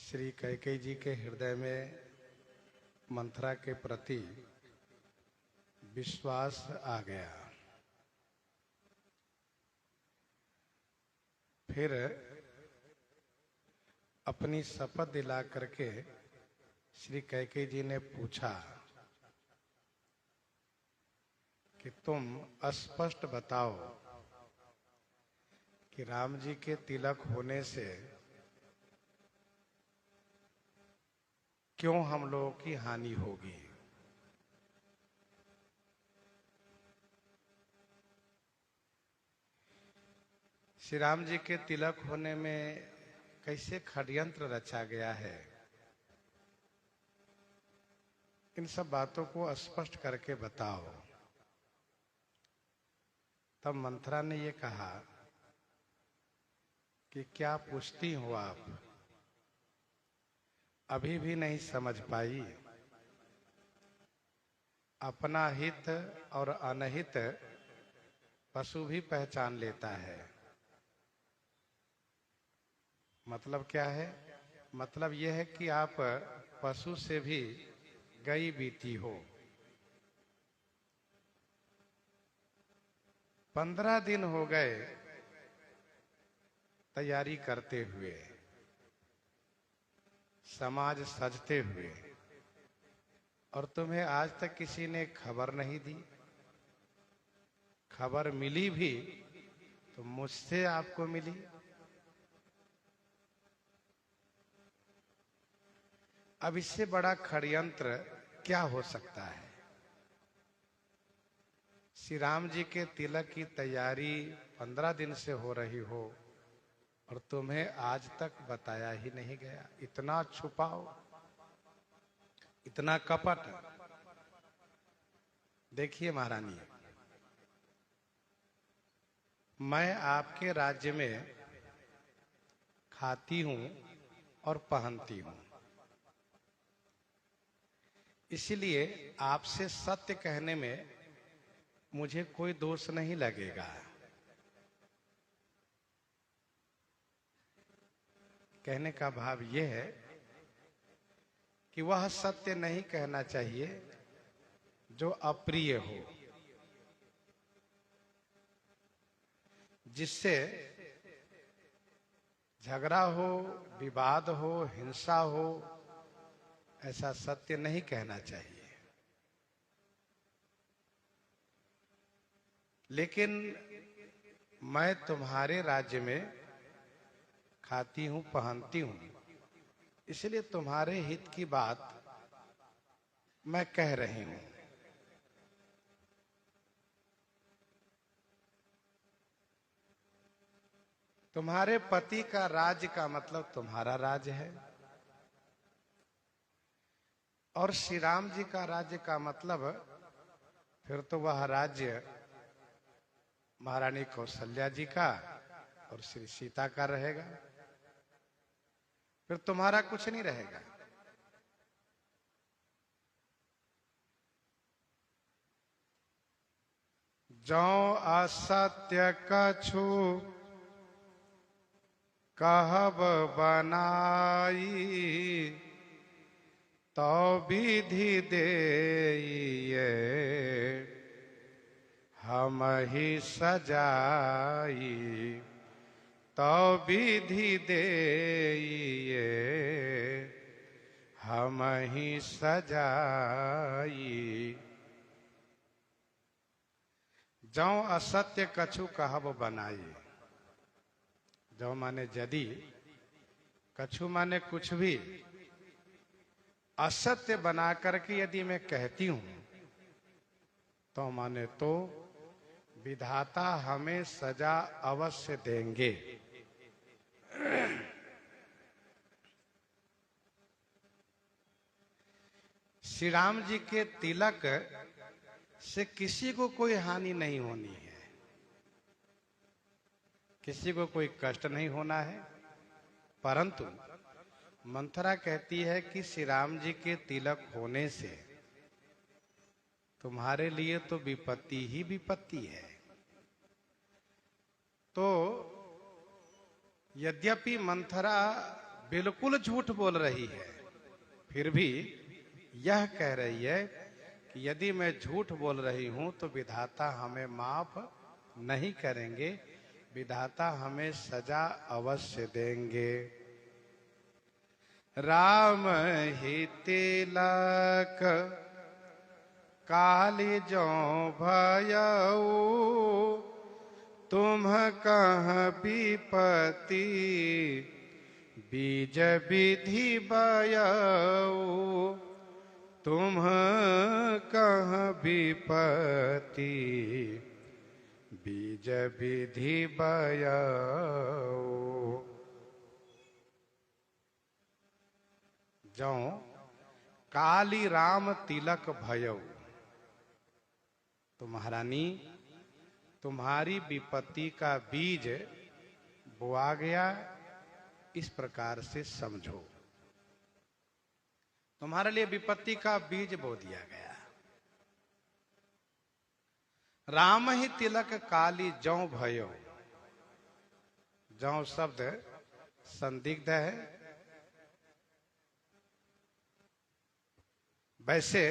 श्री कैकेयी जी के हृदय में मंथरा के प्रति विश्वास आ गया। फिर अपनी शपथ दिला करके श्री कैकेयी जी ने पूछा कि तुम स्पष्ट बताओ कि राम जी के तिलक होने से क्यों हम लोगों की हानि होगी। श्री राम जी के तिलक होने में कैसे षड्यंत्र रचा गया है, इन सब बातों को स्पष्ट करके बताओ। तब मंथरा ने ये कहा कि क्या पूछती हो आप, अभी भी नहीं समझ पाई। अपना हित और अनहित पशु भी पहचान लेता है। मतलब क्या है? मतलब यह है कि आप पशु से भी गई बीती हो। 15 दिन हो गए तैयारी करते हुए, समाज सजते हुए, और तुम्हें आज तक किसी ने खबर नहीं दी। खबर मिली भी तो मुझसे आपको मिली। अब इससे बड़ा षड्यंत्र क्या हो सकता है? श्री राम जी के तिलक की तैयारी 15 दिन से हो रही हो और तुम्हें आज तक बताया ही नहीं गया। इतना छुपाओ, इतना कपट। देखिए महारानी, मैं आपके राज्य में खाती हूं और पहनती हूं, इसलिए आपसे सत्य कहने में मुझे कोई दोष नहीं लगेगा। कहने का भाव यह है कि वह सत्य नहीं कहना चाहिए जो अप्रिय हो, जिससे झगड़ा हो, विवाद हो, हिंसा हो। ऐसा सत्य नहीं कहना चाहिए। लेकिन मैं तुम्हारे राज्य में खाती हूं, पहनती हूं, इसलिए तुम्हारे हित की बात मैं कह रही हूं। तुम्हारे पति का राज्य का मतलब तुम्हारा राज्य है, और श्री राम जी का राज्य का मतलब फिर तो वह राज्य महारानी कौशल्या जी का और श्री सीता का रहेगा। फिर तुम्हारा कुछ नहीं रहेगा। जौ असत्य कछु कहब बनाई, तो विधि देइए हम ही सजाई। तो विधि देइए हम ही सजाई। जौ असत्य कछु कहब बनाई। जौ माने यदि, कछु माने कुछ भी, असत्य बना करके यदि मैं कहती हूं तो माने तो विधाता हमें सजा अवश्य देंगे। श्री राम जी के तिलक से किसी को कोई हानि नहीं होनी है, किसी को कोई कष्ट नहीं होना है। परंतु मंथरा कहती है कि श्री राम जी के तिलक होने से तुम्हारे लिए तो विपत्ति ही विपत्ति है। तो यद्यपि मंथरा बिल्कुल झूठ बोल रही है, फिर भी यह कह रही है कि यदि मैं झूठ बोल रही हूं तो विधाता हमें माफ नहीं करेंगे, विधाता हमें सजा अवश्य देंगे। राम ही तिलक काली जो भयऊ, तुम कह विपति बीज विधि बयऊ, तुम कह विपति बीज विधि बयऊ। जो काली राम तिलक भयऊ, तो महारानी तुम्हारी विपत्ति का बीज बोआ गया, इस प्रकार से समझो। तुम्हारे लिए विपत्ति का बीज बो दिया गया। राम ही तिलक काली जौ भयो, जौ शब्द संदिग्ध है। वैसे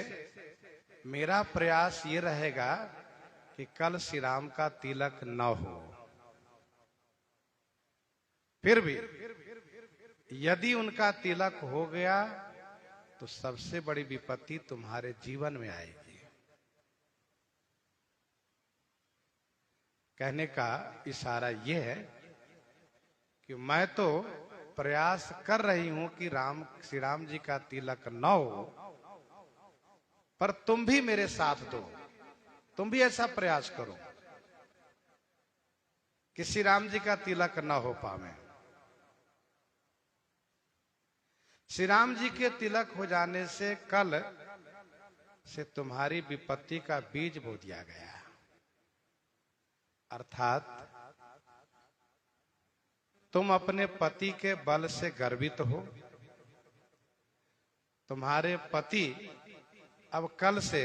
मेरा प्रयास ये रहेगा कि कल श्री राम का तिलक न हो, फिर भी यदि उनका तिलक हो गया तो सबसे बड़ी विपत्ति तुम्हारे जीवन में आएगी। कहने का इशारा यह है कि मैं तो प्रयास कर रही हूं कि श्री राम जी का तिलक न हो, पर तुम भी मेरे साथ दो, तुम भी ऐसा प्रयास करो कि श्री राम जी का तिलक न हो पावे। श्री राम जी के तिलक हो जाने से कल से तुम्हारी विपत्ति का बीज बो दिया गया, अर्थात तुम अपने पति के बल से गर्वित हो। तुम्हारे पति अब कल से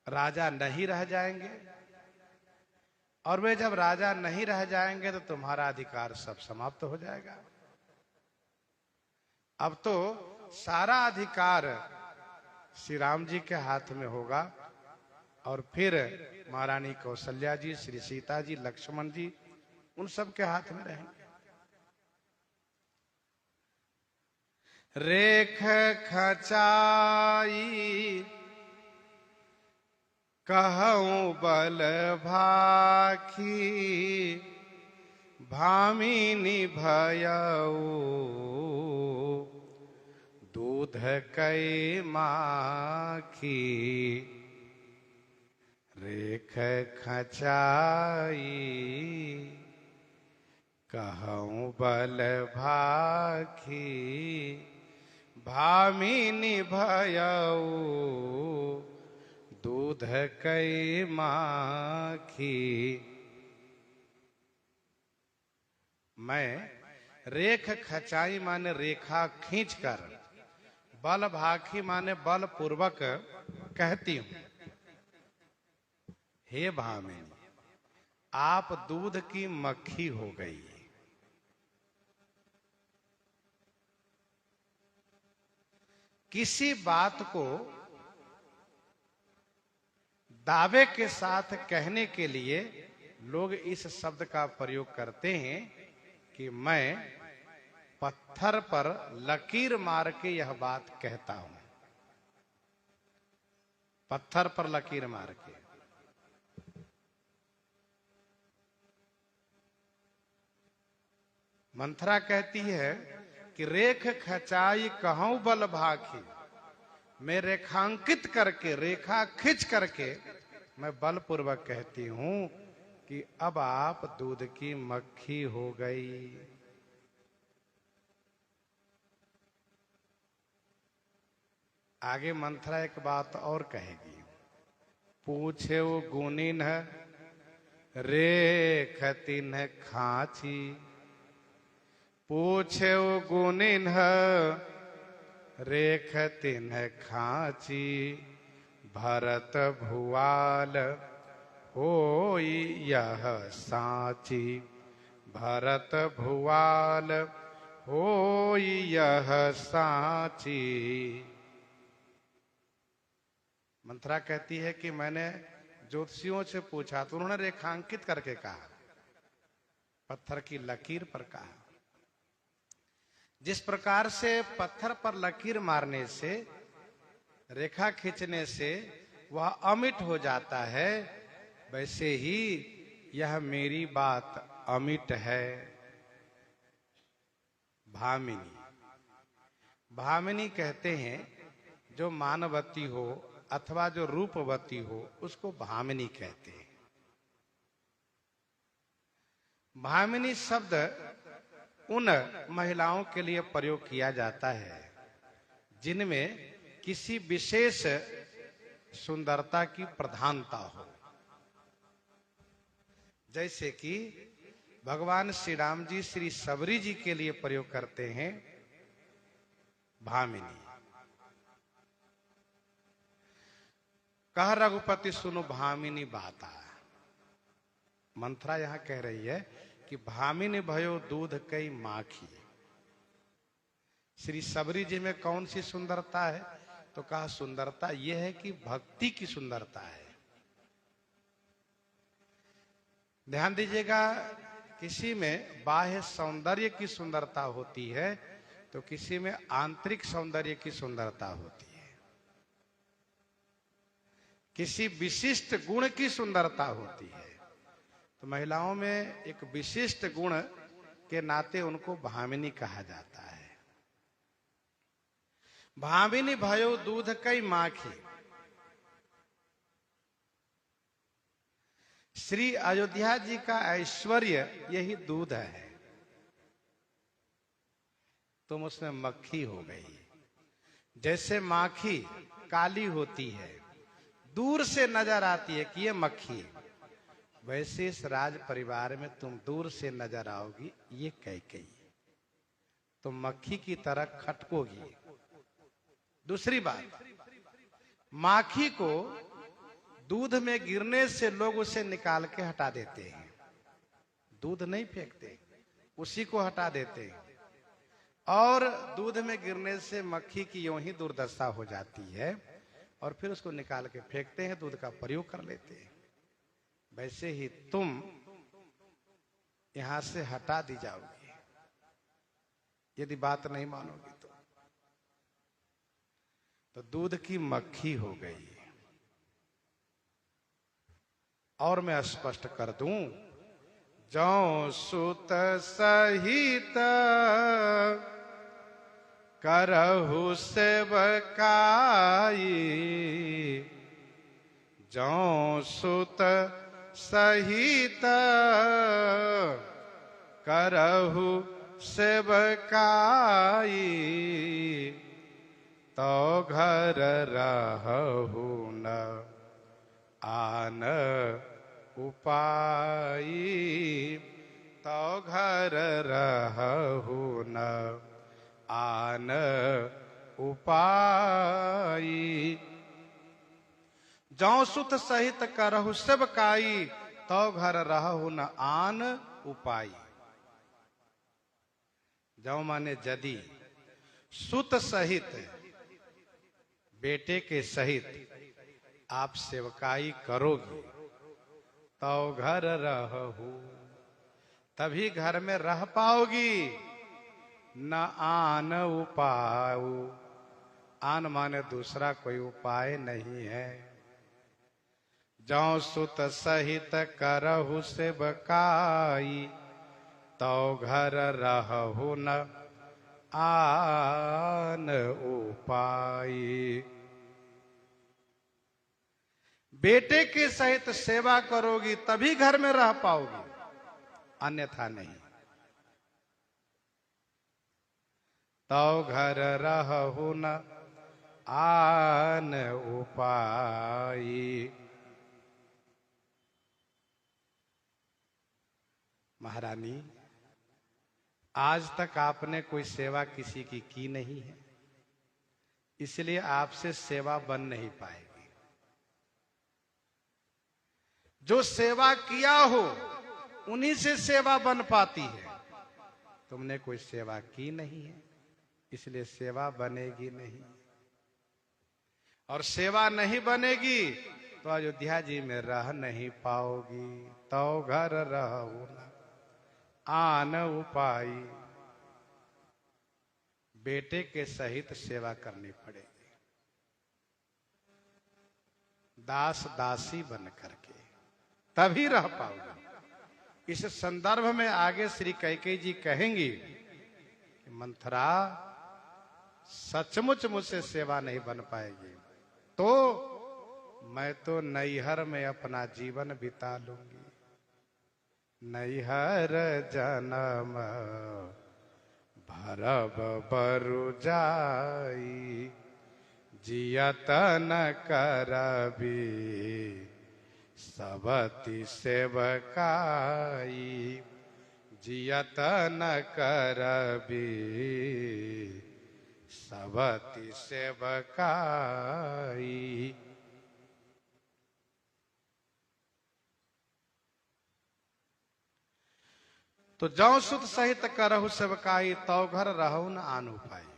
राजा नहीं रह जाएंगे, और वे जब राजा नहीं रह जाएंगे तो तुम्हारा अधिकार सब समाप्त हो जाएगा। अब तो सारा अधिकार श्री राम जी के हाथ में होगा, और फिर महारानी कौशल्या जी, श्री सीता जी, लक्ष्मण जी, उन सब के हाथ में रहेंगे। रेख खचाई कहूं बल भाखी, भामिनी भयऊ दूध कई माखी। रेख खचाई कहूं बल भाखी, भामिनी भयऊ दूध कई माखी। मैं रेख खचाई माने रेखा खींचकर, बल भाखी माने बल पूर्वक कहती हूं, हे भामिनी आप दूध की मक्खी हो गई। किसी बात को दावे के साथ कहने के लिए लोग इस शब्द का प्रयोग करते हैं कि मैं पत्थर पर लकीर मार के यह बात कहता हूं। पत्थर पर लकीर मार के। मंथरा कहती है कि रेख खचाई कहूं बल भाखी, मैं रेखांकित करके, रेखा खींच करके मैं बलपूर्वक कहती हूं कि अब आप दूध की मक्खी हो गई। आगे मंथरा एक बात और कहेगी, पूछे वो गुनिन रेखतिन खाची, पूछे वो गुनिन रेखतिन खाची, भरत भुआल होई यह साची, भरत भुआल होई यह सांची। मंत्रा कहती है कि मैंने ज्योतिषियों से पूछा तो उन्होंने रेखांकित करके कहा, पत्थर की लकीर पर कहा। जिस प्रकार से पत्थर पर लकीर मारने से, रेखा खींचने से वह अमिट हो जाता है, वैसे ही यह मेरी बात अमिट है। भामिनी, भामिनी कहते हैं जो मानवती हो अथवा जो रूपवती हो उसको भामिनी कहते हैं। भामिनी शब्द उन महिलाओं के लिए प्रयोग किया जाता है जिनमें किसी विशेष सुंदरता की प्रधानता हो। जैसे कि भगवान श्री राम जी श्री सबरी जी के लिए प्रयोग करते हैं भामिनी। कह रघुपति सुनो भामिनी बाता। मंत्रा यहां कह रही है कि भामिनी भयो दूध कई माखी। श्री सबरी जी में कौन सी सुंदरता है? तो कहा सुंदरता यह है कि भक्ति की सुंदरता है। ध्यान दीजिएगा, किसी में बाह्य सौंदर्य की सुंदरता होती है तो किसी में आंतरिक सौंदर्य की सुंदरता होती है। किसी विशिष्ट गुण की सुंदरता होती है। तो महिलाओं में एक विशिष्ट गुण के नाते उनको भामिनी कहा जाता है। भामिनी भयो दूध कई माखी। श्री अयोध्या जी का ऐश्वर्य यही दूध है। तुम उसमें मक्खी हो गई। जैसे माखी काली होती है, दूर से नजर आती है कि ये मक्खी है, वैसे इस राज परिवार में तुम दूर से नजर आओगी, ये कैकेयी, तुम मक्खी की तरह खटकोगी। दूसरी बात, माखी को दूध में गिरने से लोग उसे निकाल के हटा देते हैं। दूध नहीं फेंकते, उसी को हटा देते हैं। और दूध में गिरने से मक्खी की यूं ही दुर्दशा हो जाती है और फिर उसको निकाल के फेंकते हैं, दूध का प्रयोग कर लेते हैं। वैसे ही तुम यहां से हटा दी जाओगी यदि बात नहीं मानोगी तो दूध की मक्खी हो गई। और मैं स्पष्ट कर दूं, जौ सुत सहित करहु सेवकाई। जौ सुत सहित करहु सेवकाई। तो घर रहु न आन उपाई। तो घर रहु न आन उपाई। जौ सुत सहित करहु सेवकाई। तो घर रहु न आन उपाई। जौ माने यदि, सुत सहित बेटे के सहित आप सेवकाई करोगी तो घर रहू, तभी घर में रह पाओगी। न आन उपाय, आन माने दूसरा कोई उपाय नहीं है। जौ सुत सहित करहु सेवकाई। तो घर रहु न आन उपाय। बेटे के सहित सेवा करोगी तभी घर में रह पाओगी, अन्यथा नहीं। तो घर रहु न आन उपाय। महारानी, आज तक आपने कोई सेवा किसी की नहीं है, इसलिए आपसे सेवा बन नहीं पाएगी। जो सेवा किया हो उन्हीं से सेवा बन पाती है। तुमने कोई सेवा की नहीं है, इसलिए सेवा बनेगी नहीं। और सेवा नहीं बनेगी तो अयोध्या जी में रह नहीं पाओगी। तो घर रहो न आन उपाय, बेटे के सहित सेवा करनी पड़ेगी, दास दासी बन करके तभी रह पाओगे। इस संदर्भ में आगे श्री कैकेयी जी कहेंगी कि मंथरा सचमुच मुझसे सेवा नहीं बन पाएगी तो मैं तो नैहर में अपना जीवन बिता लूंगी। नैहर जन्म भरब बरु जाई, जियत न करबी सबति सेवकाई। जियत न करबी सबति सेवकाई। तो जौ सुत सहित करहु सेवकाई, तौ घर रहु न आनु पाई।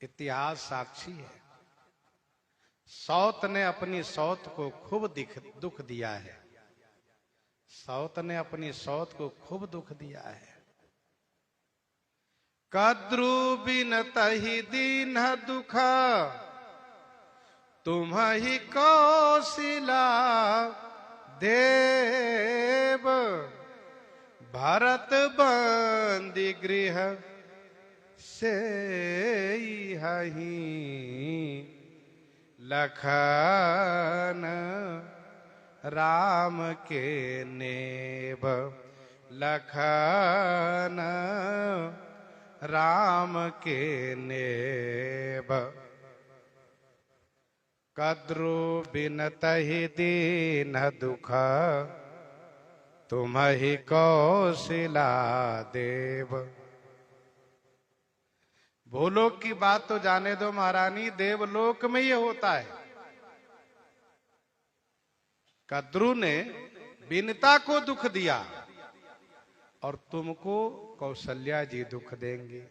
इतिहास साक्षी है, सौत ने अपनी सौत को खूब दुख दिया है। सौत ने अपनी सौत को खूब दुख दिया है। कद्रु बिन तहि दीन दुख, तुम ही कौशिला देव। भरत बंदी गृह से हही, लखन राम के नेब। लखन राम के नेब। कद्रु बिन तहि दीन दुख, तुम ही कौशिला देव। भूलोक की बात तो जाने दो महारानी, देवलोक में ये होता है। कद्रु ने बिनता को दुख दिया और तुमको कौशल्या जी दुख देंगे।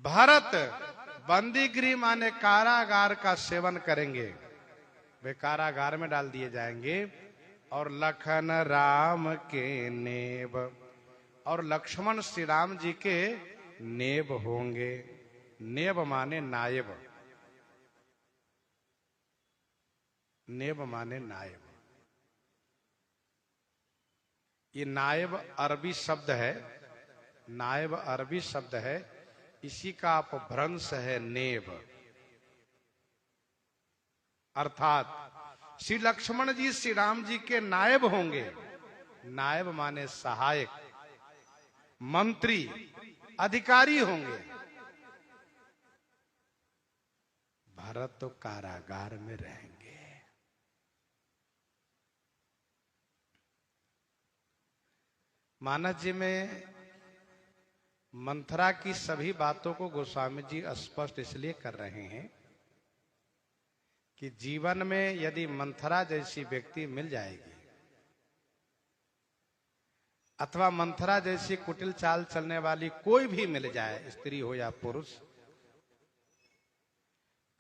भरत बंदीगृह माने कारागार का सेवन करेंगे, वे कारागार में डाल दिए जाएंगे। और लखन राम के नेब, और लक्ष्मण श्री राम जी के नेब होंगे। नेब माने नायब, नेब माने नायब। ये नायब अरबी शब्द है, नायब अरबी शब्द है, इसी का अपभ्रंश है नेब। अर्थात श्री लक्ष्मण जी श्री राम जी के नायब होंगे। नायब माने सहायक, मंत्री, अधिकारी होंगे। भरत तो कारागार में रहेंगे। मानस जी में मंथरा की सभी बातों को गोस्वामी जी स्पष्ट इसलिए कर रहे हैं कि जीवन में यदि मंथरा जैसी व्यक्ति मिल जाएगी अथवा मंथरा जैसी कुटिल चाल चलने वाली कोई भी मिल जाए, स्त्री हो या पुरुष,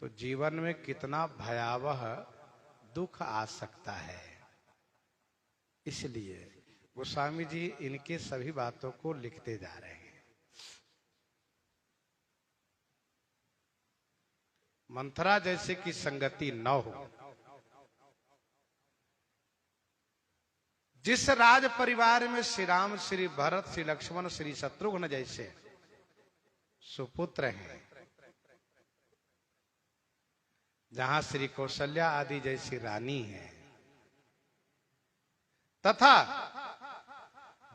तो जीवन में कितना भयावह दुख आ सकता है। इसलिए गोस्वामी जी इनके सभी बातों को लिखते जा रहे हैं। मंथरा जैसे की संगति न हो। जिस राज परिवार में श्री राम, श्री भरत, श्री लक्ष्मण, श्री शत्रुघ्न जैसे सुपुत्र हैं, जहां श्री कौशल्या आदि जैसी रानी है, तथा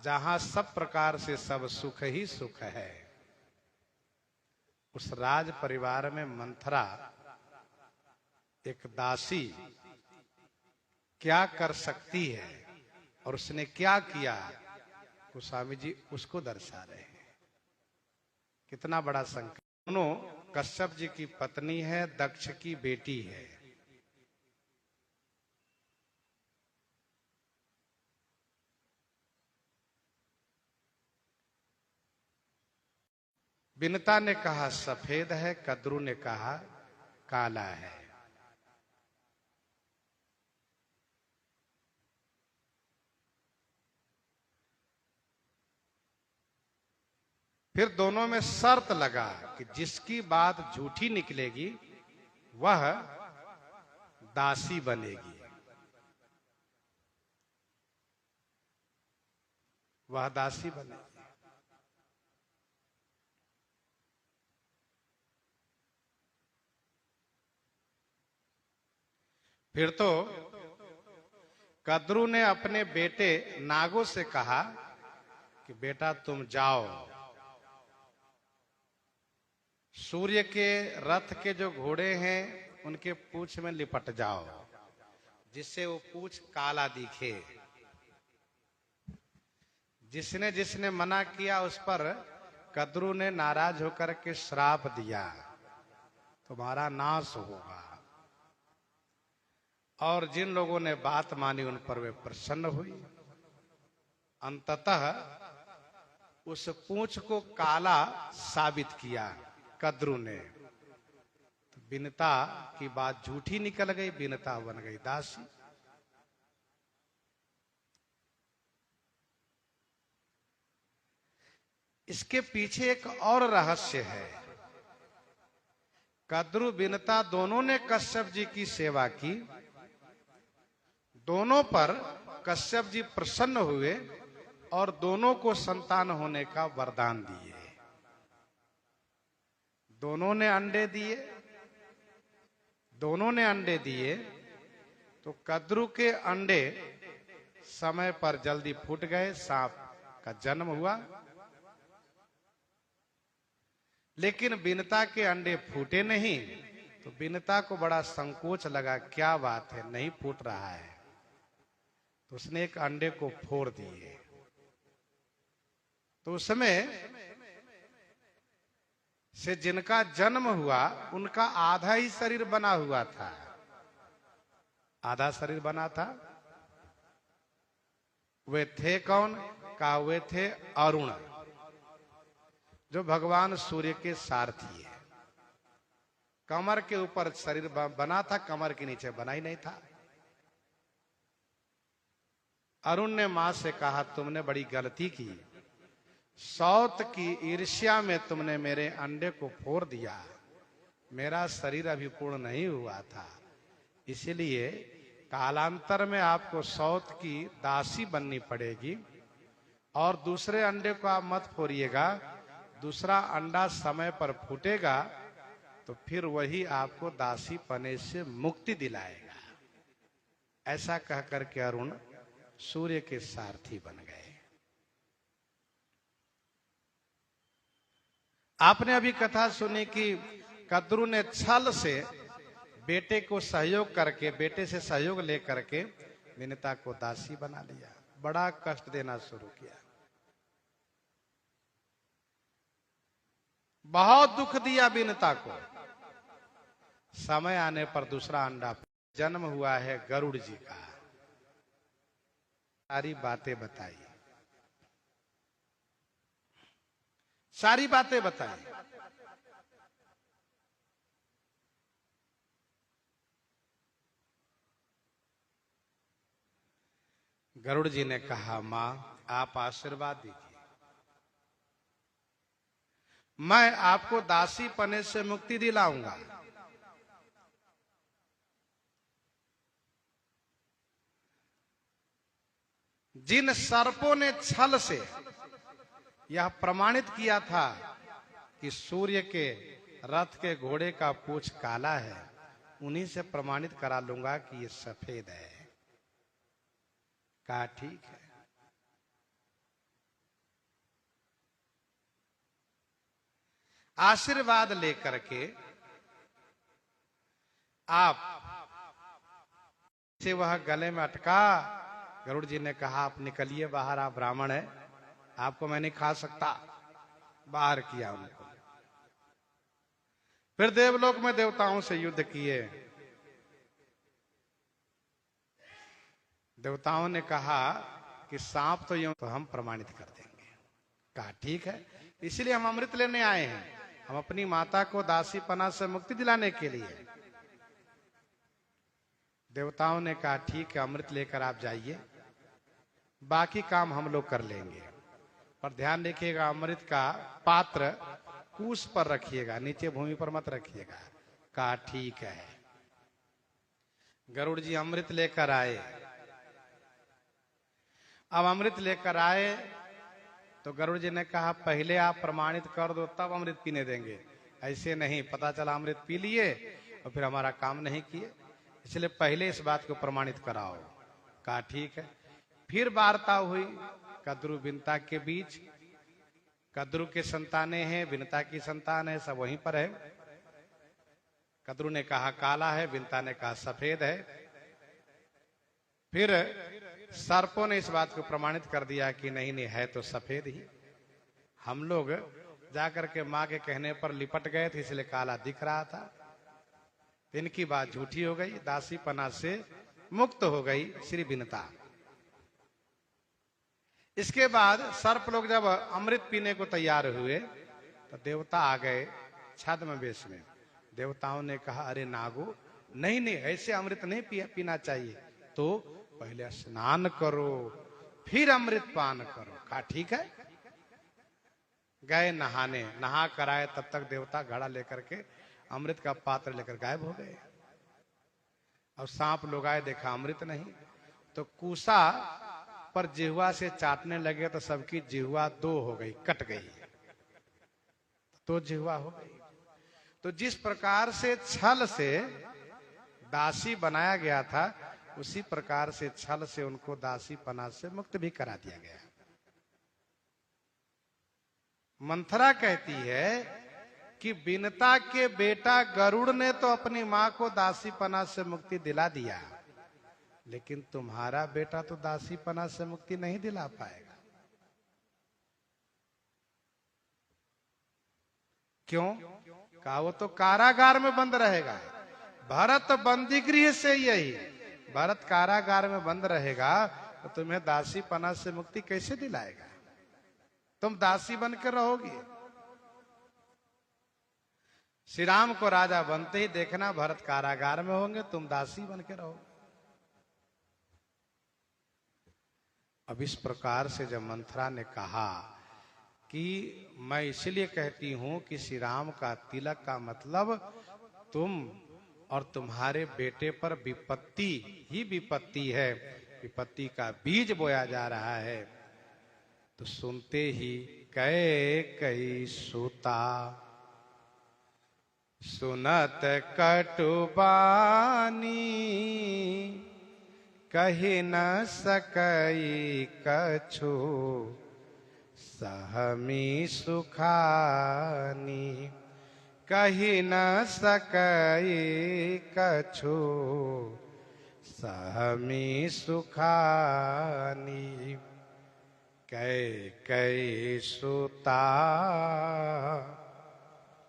जहां सब प्रकार से सब सुख ही सुख है, उस राज परिवार में मंथरा एक दासी क्या कर सकती है और उसने क्या किया, गोस्वामी जी उसको दर्शा रहे हैं। कितना बड़ा संकट। दोनों कश्यप जी की पत्नी है, दक्ष की बेटी है। विनता ने कहा सफेद है, कद्रू ने कहा काला है। फिर दोनों में शर्त लगा कि जिसकी बात झूठी निकलेगी वह दासी बनेगी, वह दासी बनेगी। फिर तो कद्रू ने अपने बेटे नागो से कहा कि बेटा तुम जाओ, सूर्य के रथ के जो घोड़े हैं उनके पूंछ में लिपट जाओ, जिससे वो पूंछ काला दिखे। जिसने जिसने मना किया उस पर कद्रू ने नाराज होकर के श्राप दिया, तुम्हारा नाश होगा। और जिन लोगों ने बात मानी उन पर वे प्रसन्न हुई। अंततः उस पूंछ को काला साबित किया कद्रू ने। तो विनता की बात झूठी निकल गई, विनता बन गई दासी। इसके पीछे एक और रहस्य है। कद्रू विनता दोनों ने कश्यप जी की सेवा की, दोनों पर कश्यप जी प्रसन्न हुए और दोनों को संतान होने का वरदान दिए। दोनों ने अंडे दिए, दोनों ने अंडे दिए। तो कद्रू के अंडे समय पर जल्दी फूट गए, सांप का जन्म हुआ। लेकिन विनता के अंडे फूटे नहीं। तो विनता को बड़ा संकोच लगा, क्या बात है नहीं फूट रहा है। तो उसने एक अंडे को फोड़ दिए। तो उसमें से जिनका जन्म हुआ उनका आधा ही शरीर बना हुआ था, आधा शरीर बना था। वे थे कौन? कहा वे थे अरुण, जो भगवान सूर्य के सारथी है। कमर के ऊपर शरीर बना था, कमर के नीचे बना ही नहीं था। अरुण ने मां से कहा तुमने बड़ी गलती की, सौत की ईर्ष्या में तुमने मेरे अंडे को फोड़ दिया। मेरा शरीर अभी पूर्ण नहीं हुआ था, इसलिए कालांतर में आपको सौत की दासी बननी पड़ेगी। और दूसरे अंडे को आप मत फोड़िएगा, दूसरा अंडा समय पर फूटेगा तो फिर वही आपको दासी पने से मुक्ति दिलाएगा। ऐसा कह करके अरुण सूर्य के सारथी बन गए। आपने अभी कथा सुनी कि कद्रू ने छल से बेटे को सहयोग करके, बेटे से सहयोग लेकर के विनता को दासी बना लिया। बड़ा कष्ट देना शुरू किया, बहुत दुख दिया विनता को। समय आने पर दूसरा अंडा जन्म हुआ है गरुड़ जी का। सारी बातें बताई, सारी बातें बताई। गरुड़ जी ने कहा मां आप आशीर्वाद दीजिए, मैं आपको दासी पने से मुक्ति दिलाऊंगा। जिन सर्पों ने छल से यह प्रमाणित किया था कि सूर्य के रथ के घोड़े का पूंछ काला है, उन्हीं से प्रमाणित करा लूंगा कि ये सफेद है। कहा ठीक है। आशीर्वाद लेकर के आप से वह गले में अटका। गरुड़ जी ने कहा आप निकलिए बाहर, आप ब्राह्मण है, आपको मैं नहीं खा सकता। बाहर किया उनको। फिर देवलोक में देवताओं से युद्ध किए। देवताओं ने कहा कि सांप तो यूं तो हम प्रमाणित कर देंगे। कहा ठीक है, इसलिए हम अमृत लेने आए हैं, हम अपनी माता को दासीपना से मुक्ति दिलाने के लिए। देवताओं ने कहा ठीक है, अमृत लेकर आप जाइए, बाकी काम हम लोग कर लेंगे, पर ध्यान रखिएगा अमृत का पात्र कूस पर रखिएगा, नीचे भूमि पर मत रखिएगा। कहा ठीक है। गरुड़ जी अमृत लेकर आए। अब अमृत लेकर आए तो गरुड़ जी ने कहा पहले आप प्रमाणित कर दो तब अमृत पीने देंगे, ऐसे नहीं, पता चला अमृत पी लिए और फिर हमारा काम नहीं किए, इसलिए पहले इस बात को प्रमाणित कराओ। कहा ठीक है। फिर वार्ता हुई कद्रु बिनता के बीच। कद्रु के संतानें हैं, बिनता की संतान है, सब वहीं पर है। कद्रु ने कहा काला है, बिनता ने कहा सफेद है। फिर सर्पों ने इस बात को प्रमाणित कर दिया कि नहीं नहीं है तो सफेद ही। हम लोग जाकर के माँ के कहने पर लिपट गए थे, इसलिए काला दिख रहा था। इनकी बात झूठी हो गई, दासीपना से मुक्त हो गई श्री बिनता। इसके बाद सर्प लोग जब अमृत पीने को तैयार हुए तो देवता आ गए छद्म वेश में। देवताओं ने कहा अरे नागो, नहीं नहीं ऐसे अमृत नहीं पीना चाहिए, तो पहले स्नान करो फिर अमृत पान करो। कहा ठीक है। गए नहाने, नहा कर आए, तब तक देवता घड़ा लेकर के अमृत का पात्र लेकर गायब हो गए। अब सांप लोग आए, देखा अमृत नहीं, तो कूसा पर जिह्वा से चाटने लगे तो सबकी जिह्वा दो हो गई, कट गई, तो जिह्वा हो गई। तो जिस प्रकार से छल से दासी बनाया गया था, उसी प्रकार से छल से उनको दासीपना से मुक्त भी करा दिया गया। मंथरा कहती है कि बिनता के बेटा गरुड़ ने तो अपनी मां को दासीपना से मुक्ति दिला दिया, लेकिन तुम्हारा बेटा तो दासीपना से मुक्ति नहीं दिला पाएगा। क्यों? कहा वो तो कारागार में बंद रहेगा। भरत बंदी गृह से यही, भरत कारागार में बंद रहेगा तो तुम्हें दासीपना से मुक्ति कैसे दिलाएगा? तुम दासी बन के रहोगी। श्री राम को राजा बनते ही देखना भरत कारागार में होंगे, तुम दासी बन के रहोगे। अब इस प्रकार से जब मंथरा ने कहा कि मैं इसलिए कहती हूं कि श्री राम का तिलक का मतलब तुम और तुम्हारे बेटे पर विपत्ति ही विपत्ति है, विपत्ति का बीज बोया जा रहा है, तो सुनते ही कई सुता सुनत कटुबानी कही न सकई कछु सहमी सुखानी कही न सकई कछु सहमी सुखानी कई सुता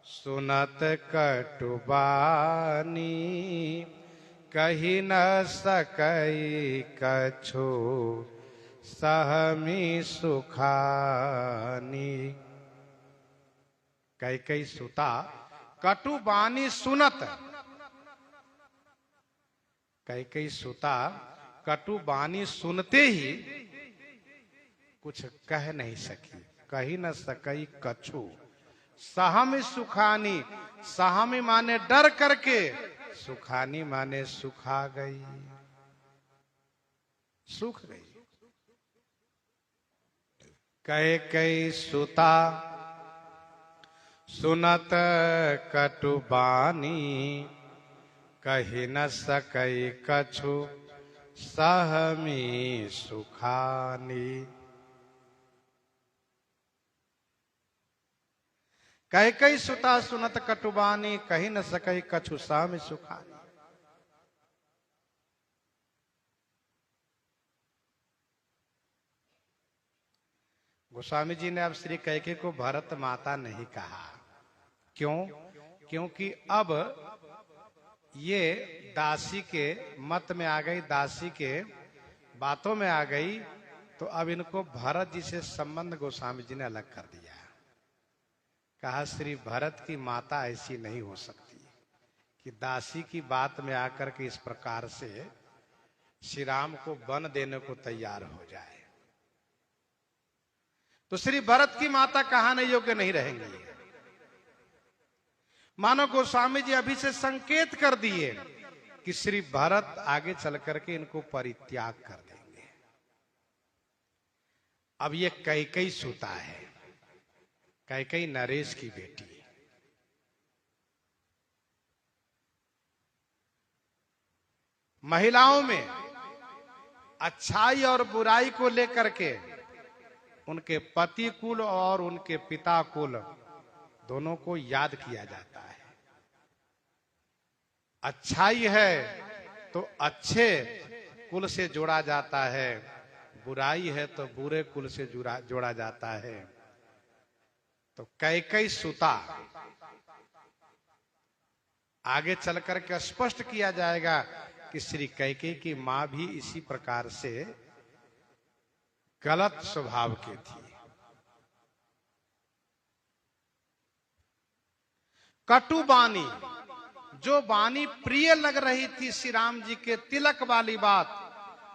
सुनत कटुबानी कही न सकई कछु सहमी सुखानी। कई सुता कटुबानी सुनत, कई सुता कटुबानी सुनते ही कुछ कह नहीं सकी। कही न सकई कछु सहमी सुखानी, सहमी माने डर करके, सुखानी माने सुखा गई, सूख गई। कई सुता सुनत कटुबानी कही न सकई कछु सहमी सुखानी। कई सुता सुनत कटुबानी कही न सकई कछु सहमी सुखानी। गोस्वामी जी ने अब श्री कैकेयी को भरत माता नहीं कहा। क्यों? क्योंकि अब ये दासी के मत में आ गई, दासी के बातों में आ गई, तो अब इनको भरत जी से संबंध गोस्वामी जी ने अलग कर दिया। कहा श्री भरत की माता ऐसी नहीं हो सकती कि दासी की बात में आकर के इस प्रकार से श्री राम को वन देने को तैयार हो जाए। तो श्री भरत की माता कहने योग्य नहीं रहेंगी। मानो गोस्वामी जी अभी से संकेत कर दिए कि श्री भरत आगे चल करके इनको परित्याग कर देंगे। अब ये कैकेयी सुता है, कैकेयी नरेश की बेटी। महिलाओं में अच्छाई और बुराई को लेकर के उनके पति कुल और उनके पिता कुल दोनों को याद किया जाता है। अच्छाई है तो अच्छे कुल से जोड़ा जाता है, बुराई है तो बुरे कुल से जोड़ा जाता है। तो कैकेयी सुता आगे चल करके स्पष्ट किया जाएगा कि श्री कैकेयी की मां भी इसी प्रकार से गलत स्वभाव की थी। कटु बानी, जो बानी प्रिय लग रही थी श्री राम जी के तिलक वाली बात,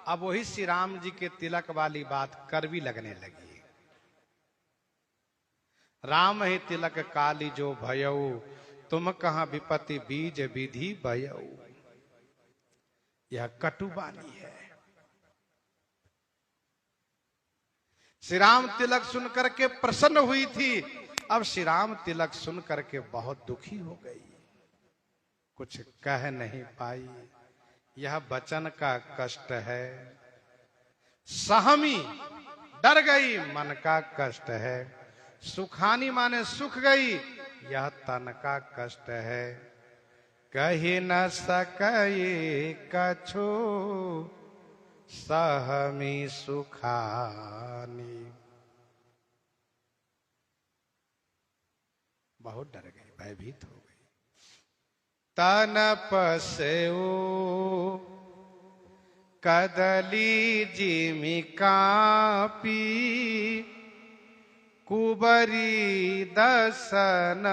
अब वही श्री राम जी के तिलक वाली बात कड़वी लगने लगी। राम ही तिलक काली जो भयऊ, तुम कहां विपत्ति बीज विधि भयऊ। यह कटुबानी है। श्री राम तिलक सुनकर के प्रसन्न हुई थी, अब श्री राम तिलक सुन करके बहुत दुखी हो गई, कुछ कह नहीं पाई। यह बचन का कष्ट है। सहमी डर गई, मन का कष्ट है। सुखानी माने सुख गई, यह तन का कष्ट है। कही न सकई कछु, सहमी सुखानी। बहुत डर गई, भयभीत हो गई। तन पसेऊ कदली जिमि कापी, कुबरी दसन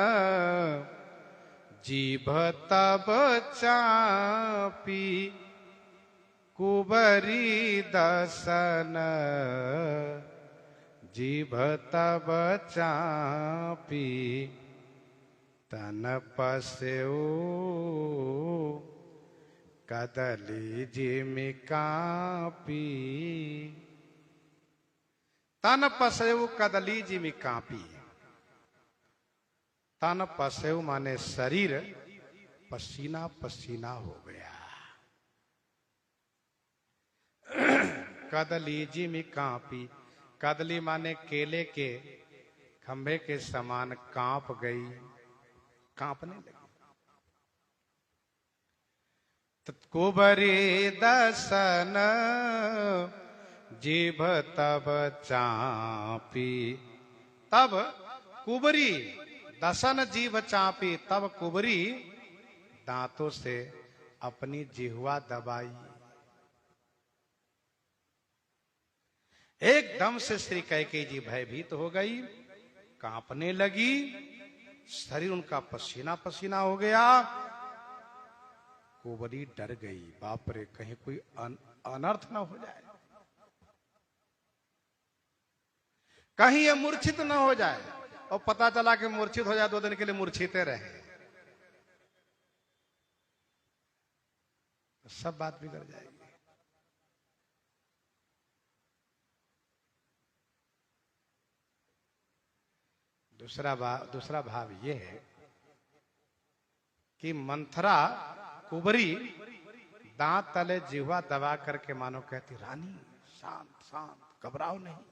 जीभ तब चापी। कुबरी दसन जीभ तब चापी। तन पसेऊ कदली जिमि कापी। तन पसेऊ कदली जिमि कापी। तन पसेऊ माने शरीर पसीना पसीना हो गया। कदली जिमि कापी, कदली माने केले के खंभे के समान कांप गई, कांपने लगी। कुबरी दसन जीभ तब चापी। तब कुबरी दसन जीभ चापी, तब कुबरी दांतों से अपनी जिह्वा दबाई। एकदम से श्री कैकेयी जी भयभीत हो गई, कांपने लगी, शरीर उनका पसीना पसीना हो गया। कुबरी डर गई, बाप रे कहीं कोई अनर्थ ना हो जाए, कहीं ये मूर्छित ना हो जाए। और पता चला कि मूर्छित हो जाए, 2 दिन के लिए मूर्छिते रहे, तो सब बात बिगड़ जाएगी। दूसरा भाव यह है कि मंथरा कुबरी दांत तले जिह्वा दबा करके मानो कहती, रानी शांत शांत, घबराओ नहीं,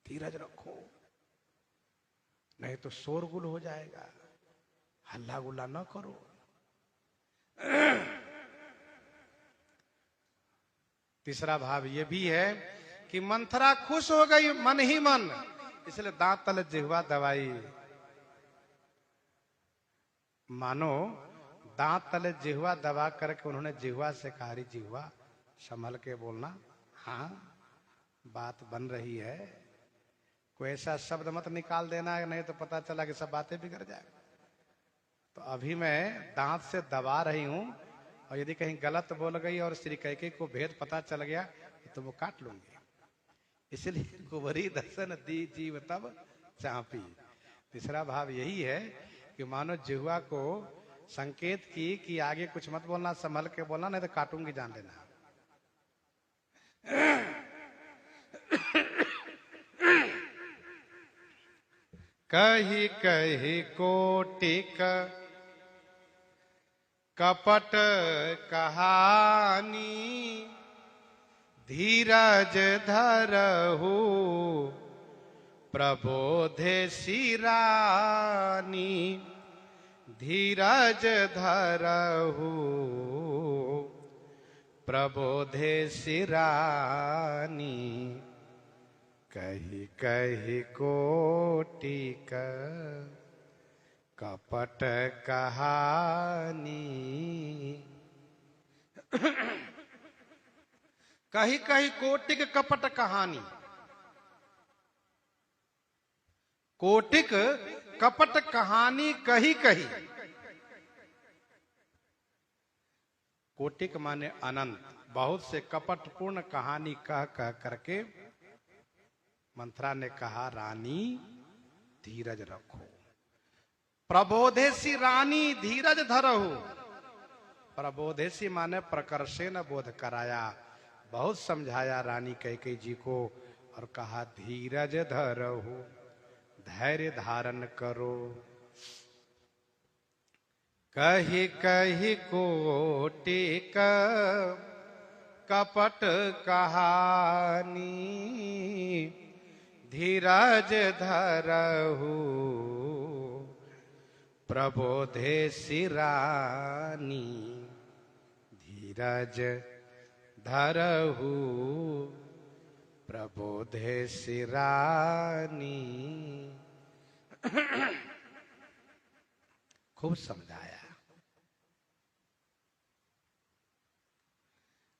धीरज रखो, नहीं तो शोरगुल हो जाएगा, हल्ला गुल्ला न करो। तीसरा भाव यह भी है कि मंथरा खुश हो गई मन ही मन, इसलिए दांत तले जिह्वा दबाई। मानो दांत तले जिह्वा दबा करके उन्होंने जिह्वा से कहा, जिह्वा संभल के बोलना, हाँ बात बन रही है, कोई ऐसा शब्द मत निकाल देना, नहीं तो पता चला कि सब बातें बिगड़ जाएगा। तो अभी मैं दांत से दबा रही हूं, और यदि कहीं गलत बोल गई और श्री कैकेयी को भेद पता चल गया तो वो काट लूंगी। इसलिए कुंवरी दर्शन दी जीव तब चापी। तीसरा भाव यही है कि मानो जिह्वा को संकेत की कि आगे कुछ मत बोलना, संभल के बोलना, नहीं तो काटूंगी, जान लेना। कही कही कोटिक कपट कहानी, धीरज धरहु प्रबोधे सिरानी। धीरज धरहु प्रबोधे सिरानी, कही कही कोटिक कपट कहानी। कही कही कोटिक कपट कहानी। कोटिक कपट कहानी कही कही। कोटिक माने अनंत, बहुत से कपटपूर्ण कहानी कह कह करके मंथरा ने कहा, रानी धीरज रखो। प्रबोधेसी रानी धीरज धरहु। प्रबोधेसी माने प्रकर्षेण बोध कराया, बहुत समझाया रानी कैकेयी जी को, और कहा धीरज धरहु, धैर्य धारण करो। कही कही कोटिक कपट कहानी, धीरज धरहु प्रबोधे सिरानी। धीरज धरहु प्रबोधे सिरानी। खूब समझाया।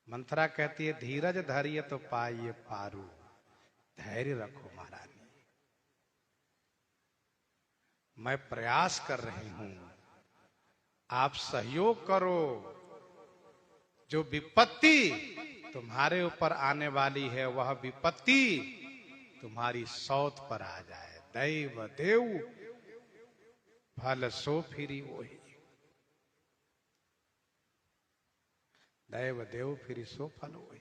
मंथरा कहती है धीरज धरिए तो पाइए पारू, धैर्य रखो महारानी, मैं प्रयास कर रही हूं, आप सहयोग करो। जो विपत्ति तुम्हारे ऊपर आने वाली है वह विपत्ति तुम्हारी सौत पर आ जाए। दैव देव फल सो फिरी वही। दैव देव फिरी सो फल वही।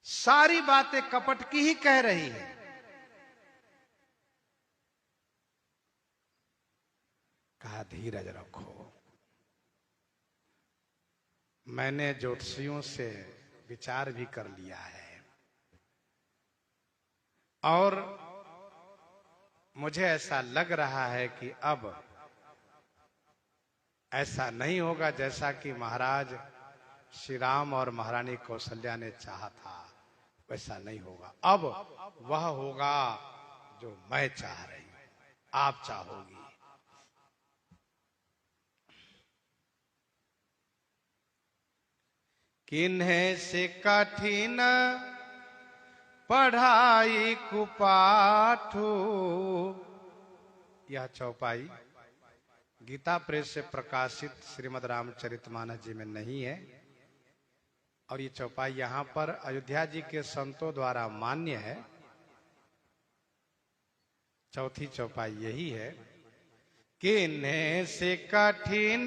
सारी बातें कपट की ही कह रही है। कहा धीरज रखो। मैंने ज्योतिषियों से विचार भी कर लिया है, और मुझे ऐसा लग रहा है कि अब ऐसा नहीं होगा जैसा कि महाराज श्री राम और महारानी कौशल्या ने चाहा था, वैसा नहीं होगा। अब वह होगा जो मैं चाह रही हूं, आप चाहोगी। किन्हे से कठिन पढ़ाई कुपाठू। यह चौपाई गीता प्रेस से प्रकाशित श्रीमद् रामचरितमानस जी में नहीं है, और ये चौपाई यहां पर अयोध्या जी के संतों द्वारा मान्य है। चौथी चौपाई यही है, किन्हे से कठिन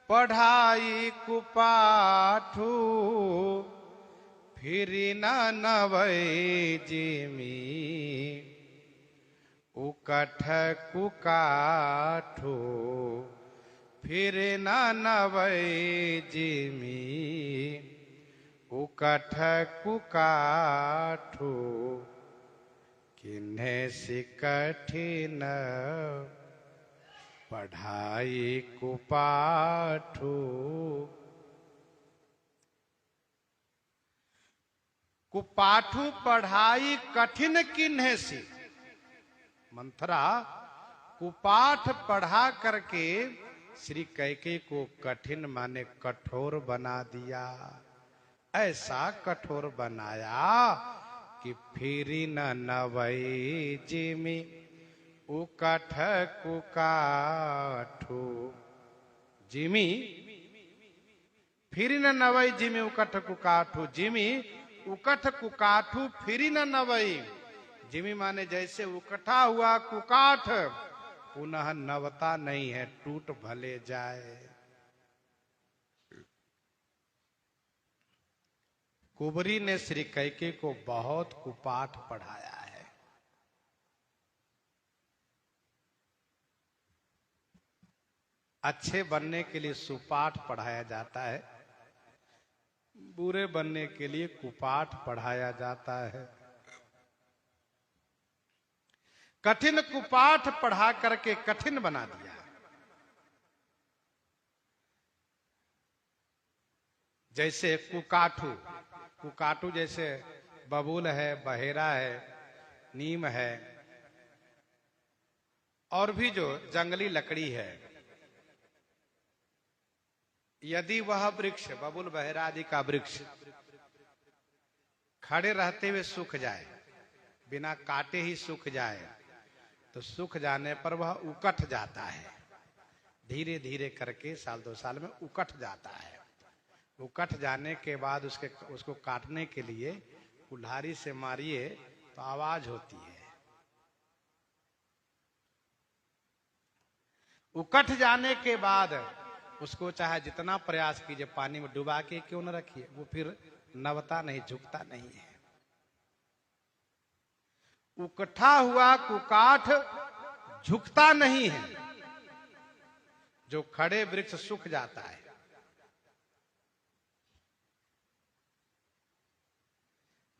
पढ़ाई कुपाठू, फिर न नवै जिमी उकठ कुकाठू। फिर न नवै जिमी उकठ कुकाठू। किन्हे से कठिन पढ़ाई कुपाठू। कुपाठू पढ़ाई कठिन किन्हे से। मंथरा कुपाठ पढ़ा करके श्री कैकेयी को कठिन माने कठोर बना दिया। ऐसा कठोर बनाया कि फिरी न नवई जिमी उकठ कुकाठू। जिमी फिरी न नवई जिमी उकठ कुकाठू। जिमी उकठ कुकाठू फिरी न नवई। जिमी माने जैसे उकठा हुआ कुकाठ पुनः नवता नहीं है, टूट भले जाए। कुबरी ने श्री कैकेयी को बहुत कुपाठ पढ़ाया है। अच्छे बनने के लिए सुपाठ पढ़ाया जाता है, बुरे बनने के लिए कुपाठ पढ़ाया जाता है। कठिन कुपाठ पढ़ा करके कठिन बना दिया। जैसे कुकाठू, कुकाठू जैसे बबूल है, बहेरा है, नीम है और भी जो जंगली लकड़ी है, यदि वह वृक्ष बबूल बहेरा आदि का वृक्ष खड़े रहते हुए सूख जाए, बिना काटे ही सूख जाए, तो सूख जाने पर वह उकठ जाता है। धीरे धीरे करके साल दो साल में उकठ जाता है। उकठ जाने के बाद उसको काटने के लिए कुल्हाड़ी से मारिए तो आवाज होती है। उकठ जाने के बाद उसको चाहे जितना प्रयास कीजिए, पानी में डुबा के क्यों न रखिए, वो फिर नवता नहीं, झुकता नहीं है। उकठा हुआ कुकाठ झुकता नहीं है। जो खड़े वृक्ष सूख जाता है।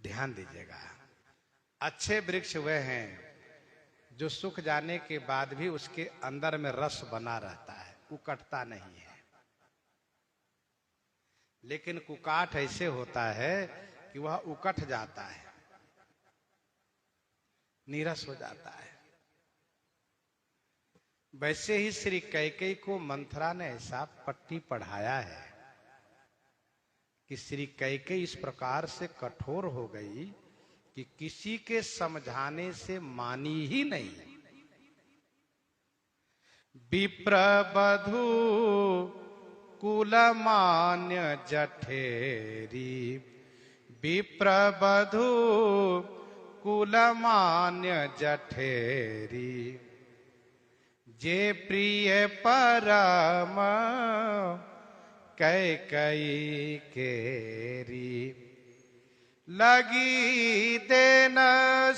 ध्यान दीजिएगा, अच्छे वृक्ष वे हैं जो सूख जाने के बाद भी उसके अंदर में रस बना रहता है, उकटता नहीं है। लेकिन कुकाठ ऐसे होता है कि वह उकठ जाता है, नीरस हो जाता है। वैसे ही श्री कैकेयी को मंथरा ने ऐसा पट्टी पढ़ाया है कि श्री कैकेयी इस प्रकार से कठोर हो गई कि किसी के समझाने से मानी ही नहीं। विप्रबधू कुलमान्य जठेरी, विप्रबधू कुलमान्य जठेरी, जे प्रिय परम कैकेयी केरी, लगी देन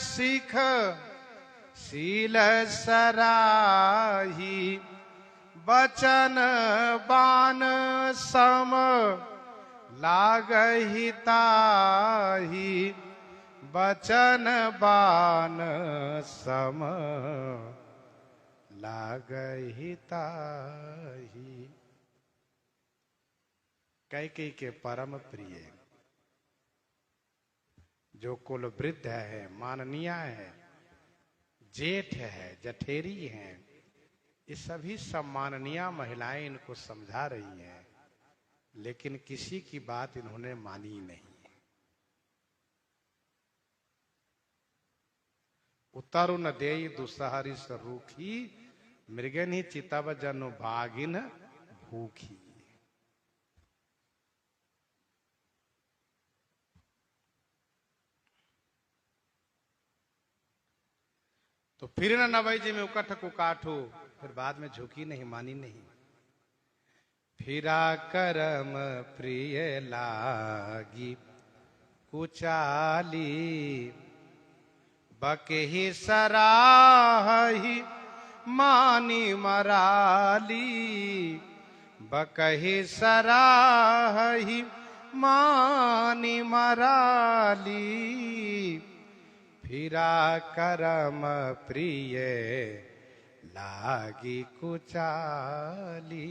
सिख शील सराही, बचन बान सम लागहि ताही, बचन बान सम लागहि ताही। कैकेयी के परम प्रिय जो कुल वृद्ध है, माननीय है, जेठ है, जठेरी है, ये सभी सम्माननीय महिलाएं इनको समझा रही हैं, लेकिन किसी की बात इन्होंने मानी नहीं। उतरु न देई दुसहरी रूखी, मृगन ही चितव जनु भागिन भूखी। तो फिर न नवई जी में उकठ कुकाठू, फिर बाद में झुकी नहीं, मानी नहीं। फिरा करम प्रिय लागी कुचाली, बकेही सराही मानी मराली, बकही सराही मानी मराली, फिरा करम प्रिय लागी कुचाली।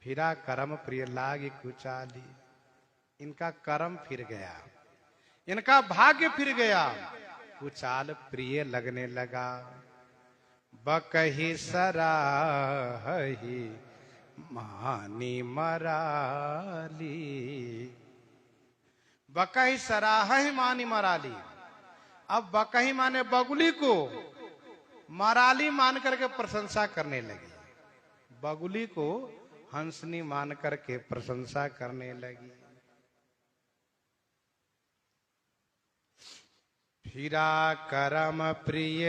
फिरा करम प्रिय लागी कुचाली, इनका कर्म फिर गया, इनका भाग्य फिर गया, कुचाल प्रिय लगने लगा। बकही सराही मानी मराली। बकही सराही मानी मराली। अब बकही माने बगुली को मराली मान करके प्रशंसा करने लगी। बगुली को हंसनी मान करके प्रशंसा करने लगी। फिरा करम प्रिय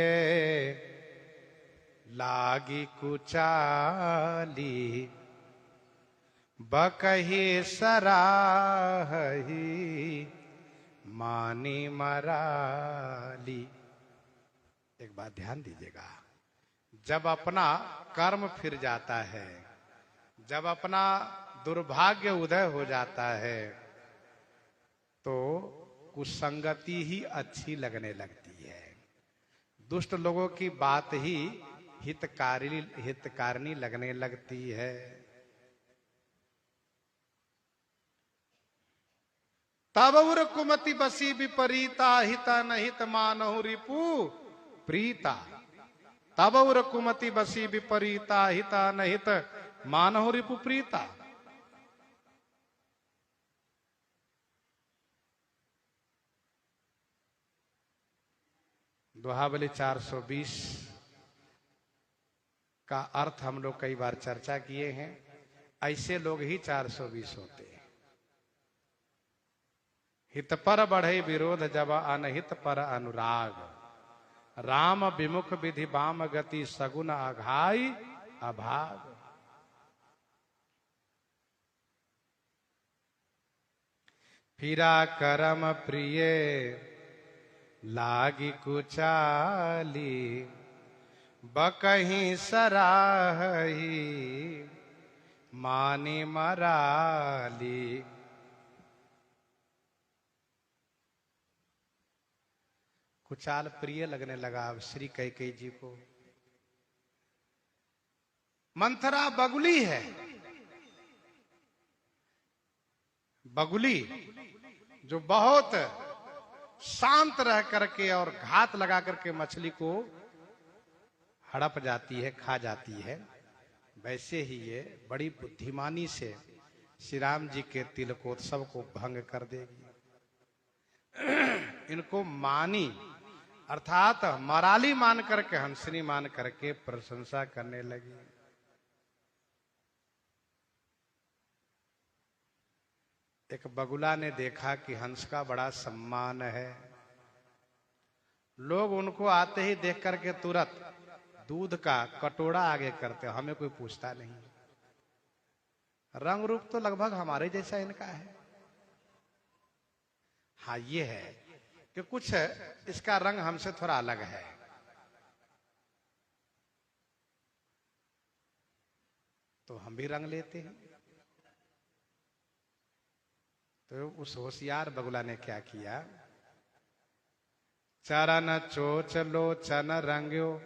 लागी कुचाली, बकही सराही मानी मराली। एक बात ध्यान दीजिएगा, जब अपना कर्म फिर जाता है, जब अपना दुर्भाग्य उदय हो जाता है, तो कुसंगति ही अच्छी लगने लगती है। दुष्ट लोगों की बात ही हितकारिणी लगने लगती है। तब उर कुमति बसी विपरीता, हिता नहित मानहु रिपु प्रीता। तब उर कुमति बसी विपरीता, हिता नहित मानहु रिपु प्रीता। दोहावली 420 का अर्थ हम लोग कई बार चर्चा किए हैं। ऐसे लोग ही 420 होते हैं। हित पर बढ़े विरोध जब अनहित पर अनुराग, राम विमुख विधि बाम गति सगुन अघाई अभाग। फिरा करम प्रिय लागी कुचाली, बकही सराही मानी मराली। कुचाल प्रिय लगने लगा अब श्री कैकेयी जी को। मंथरा बगुली है। बगुली जो बहुत शांत रह करके और घात लगा करके मछली को हड़प जाती है, खा जाती है, वैसे ही ये बड़ी बुद्धिमानी से श्री राम जी के तिलकोत्सव को भंग कर देगी। इनको मानी अर्थात मराली मान करके, हंसनी मान करके प्रशंसा करने लगी। एक बगुला ने देखा कि हंस का बड़ा सम्मान है। लोग उनको आते ही देख करके तुरंत दूध का कटोरा आगे करते, हमें कोई पूछता नहीं। रंग रूप तो लगभग हमारे जैसा इनका है। हाँ, ये है कि कुछ इसका रंग हमसे थोड़ा अलग है। तो हम भी रंग लेते हैं। तो उस होशियार बगुला ने क्या किया? चरण चोच लोचन रंग्यो।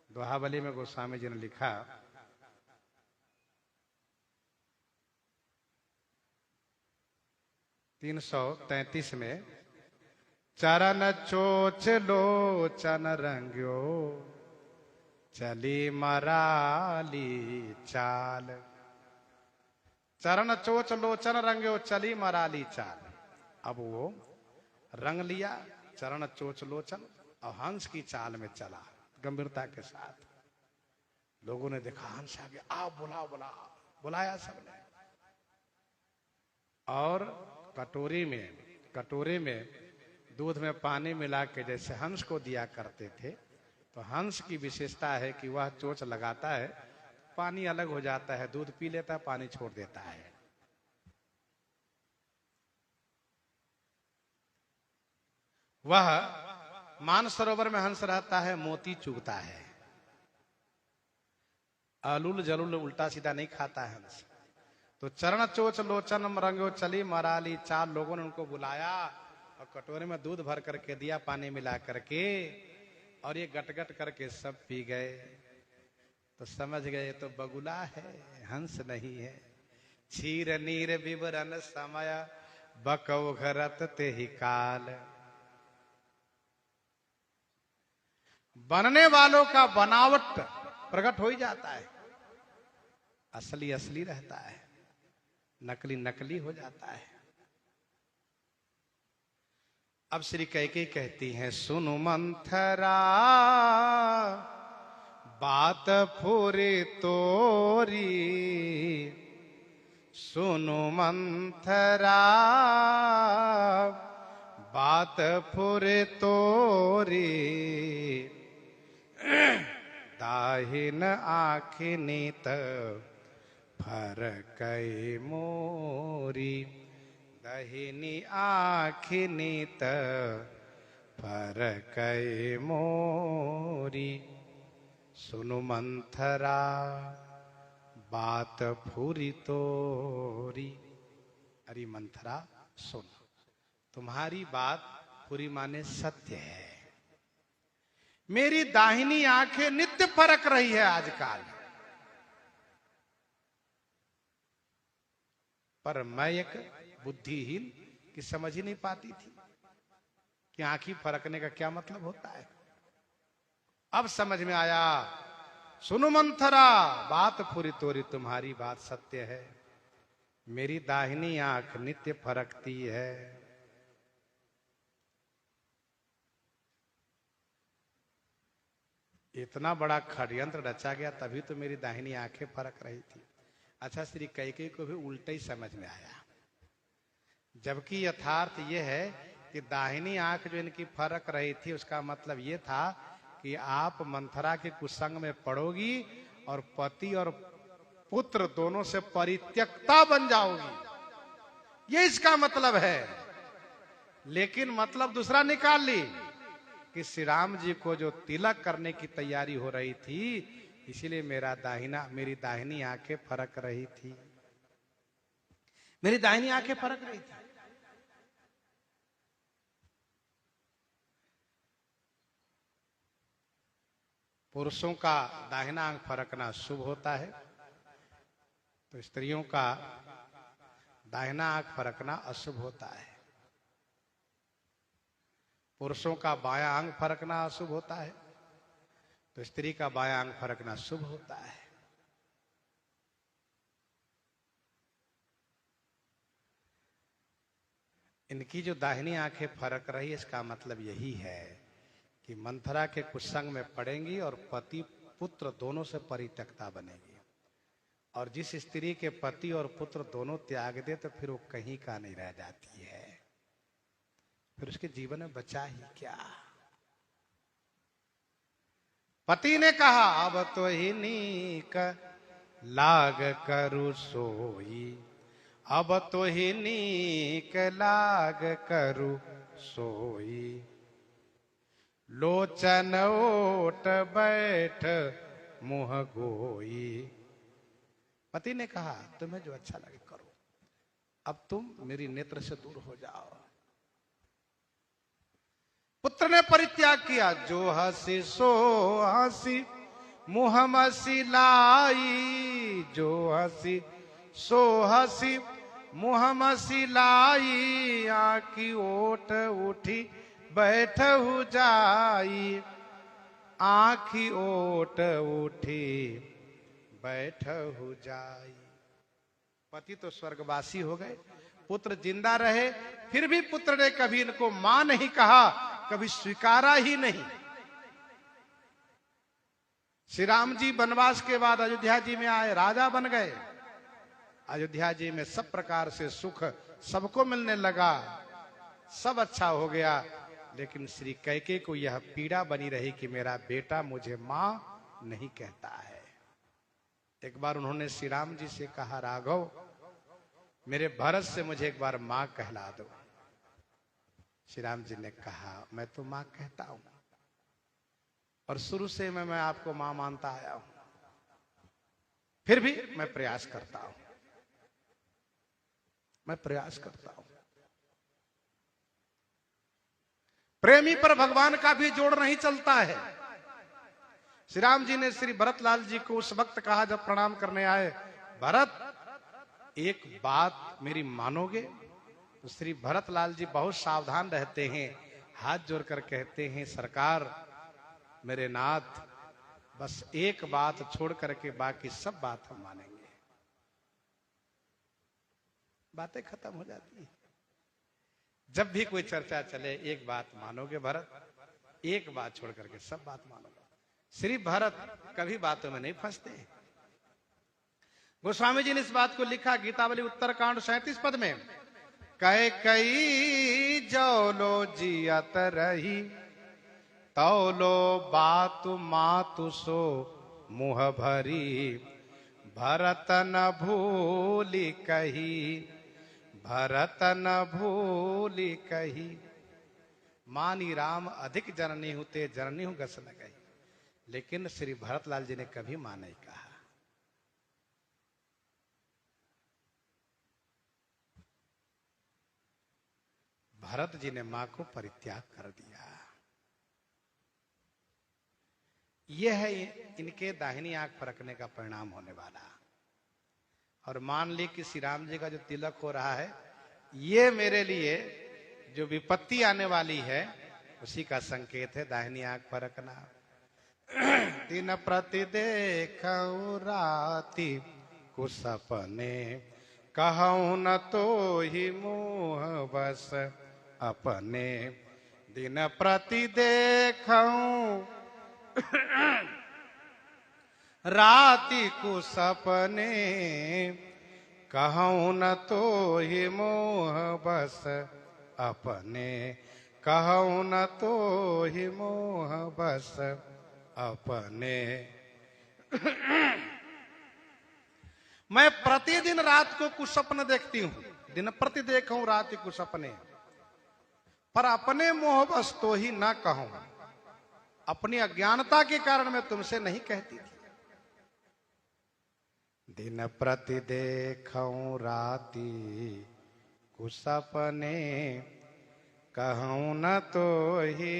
दोहावली में गोस्वामी जी ने लिखा, तीन 333 में, चरण चोच लोचन रंग्यो, चली मराली चाल। चरण चोच लोचन रंग्यो, चली मराली चाल। अब वो रंग लिया चरण चोच लोचन और हंस की चाल में चला गंभीरता के साथ। लोगों ने देखा हंस आ गया, आ बुला बुला बुलाया सबने। और कटोरे में दूध में पानी मिला के जैसे हंस को दिया करते थे, तो हंस की विशेषता है कि वह चोंच लगाता है, पानी अलग हो जाता है, दूध पी लेता है, पानी छोड़ देता है। वह मानसरोवर में हंस रहता है, मोती चुगता है, अलूल जलूल उल्टा सीधा नहीं खाता है हंस। तो चरण चोच लोचन रंगो, चली मराली चाल। लोगों ने उनको बुलाया और कटोरे में दूध भर करके दिया, पानी मिला करके, और ये गटगट करके सब पी गए। तो समझ गए तो बगुला है, हंस नहीं है। क्षीर नीर विवरण समय, बकौ घरत ते ही काल। बनने वालों का बनावट प्रकट हो ही जाता है, असली असली रहता है, नकली नकली हो जाता है। अब श्री कैकेयी कहती हैं, सुनु मंथरा बात फुरी तोरी, सुनु मंथरा बात फुरी तोरी, दाहिन आँखिनीत फरकई मोरी, दाहिनी आँखिनीत फरकई मोरी, सुनु मंथरा बात फुरी तोरी। अरे मंथरा सुन, तुम्हारी बात पूरी माने सत्य है। मेरी दाहिनी आंखें नित्य फरक रही है आजकल, पर मैं एक बुद्धिहीन की समझ ही नहीं पाती थी कि आंखी फरकने का क्या मतलब होता है। अब समझ में आया, सुनो मंथरा बात फुरी तोरी, तुम्हारी बात सत्य है, मेरी दाहिनी आंख नित्य फरकती है। इतना बड़ा षड्यंत्र रचा गया तभी तो मेरी दाहिनी आंखें फरक रही थी। अच्छा, श्री कैकेयी को भी उल्टा ही समझ में आया, जबकि यथार्थ यह है कि दाहिनी आंख जो इनकी फरक रही थी उसका मतलब यह था कि आप मंथरा के कुसंग में पड़ोगी और पति और पुत्र दोनों से परित्यक्ता बन जाओगी, ये इसका मतलब है। लेकिन मतलब दूसरा निकाल ली कि श्री राम जी को जो तिलक करने की तैयारी हो रही थी, इसीलिए मेरी दाहिनी आंखें फरक रही थी, मेरी दाहिनी आंखें फरक रही थी। पुरुषों का दाहिना आंख फरकना शुभ होता है, तो स्त्रियों का दाहिना आंख फरकना अशुभ होता है। पुरुषों का बायां अंग फरकना अशुभ होता है, तो स्त्री का बायां अंग फरकना शुभ होता है। इनकी जो दाहिनी आंखें फरक रही, इसका मतलब यही है कि मंथरा के कुसंग में पड़ेंगी और पति पुत्र दोनों से परित्यक्ता बनेगी। और जिस स्त्री के पति और पुत्र दोनों त्याग दे तो फिर वो कहीं का नहीं रह जाती है, फिर उसके जीवन में बचा ही क्या। पति ने कहा, अब तो ही नीक लाग करू सोई, अब तो ही नीक लाग करू सोई, लोचन ओट बैठ मुंह गोई। पति ने कहा, तुम्हें जो अच्छा लगे करो, अब तुम मेरी नेत्र से दूर हो जाओ। पुत्र ने परित्याग किया, जो हंसी सो हंसी मुंह मसिलाई, जो हंसी सो हंसी मुंह मसिलाई, आँखी ओट उठी बैठहु जाई, आँखी ओट उठी बैठहु जाई। पति तो स्वर्गवासी हो गए, पुत्र जिंदा रहे, फिर भी पुत्र ने कभी इनको मां नहीं कहा, कभी स्वीकारा ही नहीं। श्री राम जी वनवास के बाद अयोध्या जी में आए, राजा बन गए। अयोध्या जी में सब प्रकार से सुख सबको मिलने लगा, सब अच्छा हो गया। लेकिन श्री कैकेयी को यह पीड़ा बनी रही कि मेरा बेटा मुझे मां नहीं कहता है। एक बार उन्होंने श्री राम जी से कहा, राघव मेरे भरत से मुझे एक बार मां कहला दो। श्री राम जी ने कहा, मैं तो मां कहता हूं और शुरू से मैं आपको मां मानता आया हूं, फिर भी मैं प्रयास करता हूं, मैं प्रयास करता हूं। प्रेमी पर भगवान का भी जोड़ नहीं चलता है। श्री राम जी ने श्री भरतलाल जी को उस वक्त कहा जब प्रणाम करने आए, भरत एक बात मेरी मानोगे? तो श्री भरतलाल जी बहुत सावधान रहते हैं, हाथ जोड़कर कहते हैं, सरकार मेरे नाथ बस एक बात छोड़ करके बाकी सब बात हम मानेंगे। बातें खत्म हो जाती है। जब भी कोई चर्चा चले, एक बात मानोगे भरत, एक बात छोड़ करके सब बात मानोगे। श्री भरत कभी बातों में नहीं फंसते। गोस्वामी जी ने इस बात को लिखा गीतावली उत्तरकांड 37 पद में, कहे कई जो लो जियत रही, तौलो बात मातु सो मुह भरी, भरत न भूली कही, भरत न भूली कही। मानी राम अधिक जननी होते, जननी हूं गस न गई। लेकिन श्री भरतलाल जी ने कभी मां नहीं कहा। भरत जी ने मां को परित्याग कर दिया। यह है इनके दाहिनी आंख फरकने का परिणाम होने वाला। और मान ली कि श्री राम जी का जो तिलक हो रहा है, ये मेरे लिए जो विपत्ति आने वाली है उसी का संकेत है दाहिनी आंख फरकना। दिन प्रति देखऊं राति कुसपने, कहूं न तो ही मुंह बस अपने। दिन प्रति देखऊं राति को सपने, कहूं न तो ही मोह बस अपने, कहूं न तो ही मोह बस अपने। मैं प्रतिदिन रात को कुछ सपने देखती हूं, दिन प्रति देखूं रात को सपने, पर अपने मोह बस तो ही ना कहूं। अपनी अज्ञानता के कारण मैं तुमसे नहीं कहती थी। दिन प्रति देखूं राति कुछ सपने, कहूं न तो ही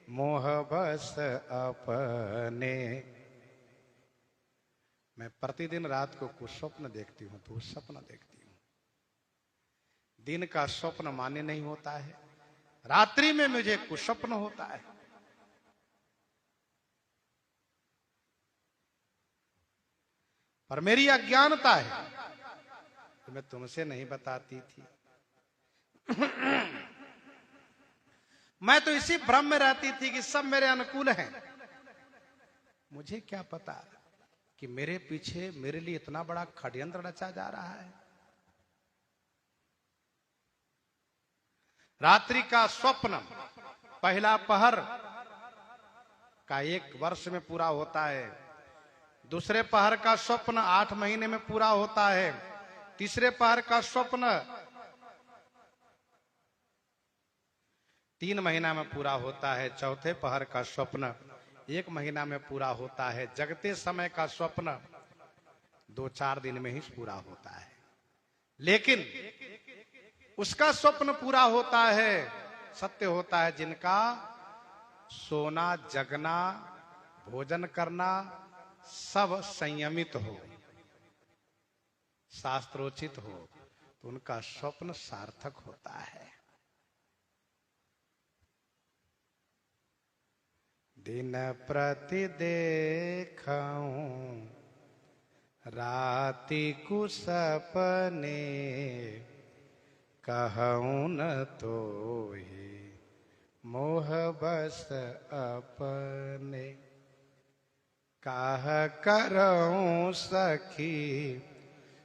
मोह बस अपने। मैं प्रतिदिन रात को कुछ स्वप्न देखती हूं, तो सपना देखती हूं। दिन का स्वप्न मान्य नहीं होता है, रात्रि में मुझे कुछ स्वप्न होता है। पर मेरी अज्ञानता है तो मैं तुमसे नहीं बताती थी। मैं तो इसी भ्रम में रहती थी कि सब मेरे अनुकूल हैं। मुझे क्या पता कि मेरे पीछे मेरे लिए इतना बड़ा षड्यंत्र रचा जा रहा है। रात्रि का स्वप्न पहला पहर का 1 वर्ष में पूरा होता है, दूसरे पहर का स्वप्न 8 महीने में पूरा होता है, तीसरे पहर का स्वप्न 3 महीना में पूरा होता है, चौथे पहर का स्वप्न 1 महीना में पूरा होता है, जगते समय का स्वप्न 2-4 दिन में ही पूरा होता है। लेकिन उसका स्वप्न पूरा होता है, सत्य होता है, जिनका सोना, जगना, भोजन करना सब संयमित हो, शास्त्रोचित हो, तो उनका स्वप्न सार्थक होता है। दिन प्रति देखऊं राति को सपने, कहूं न तो ही मोह बस अपने। काह करऊं सखी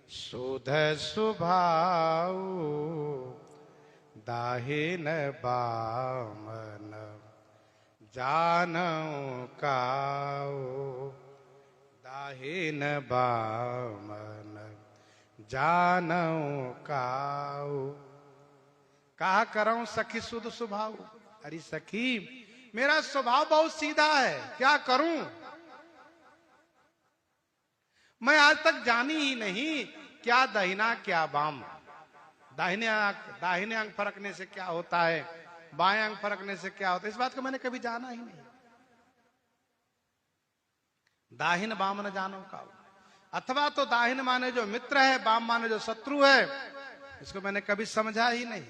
सुध सुभाऊ, दाहिन बामन जानऊं काऊ, दाहिन बामन जानऊं काऊ। कहा करऊं सखी सुध स्वभाव। अरे सखी, मेरा स्वभाव बहुत सीधा है, क्या करूं? मैं आज तक जानी ही नहीं क्या दाहिना क्या बाम। दाहिने अंग फरकने से क्या होता है, बाएं अंग फरकने से क्या होता है, इस बात को मैंने कभी जाना ही नहीं। दाहिन बाम न जानो का, अथवा तो दाहिन माने जो मित्र है, बाम माने जो शत्रु है, इसको मैंने कभी समझा ही नहीं।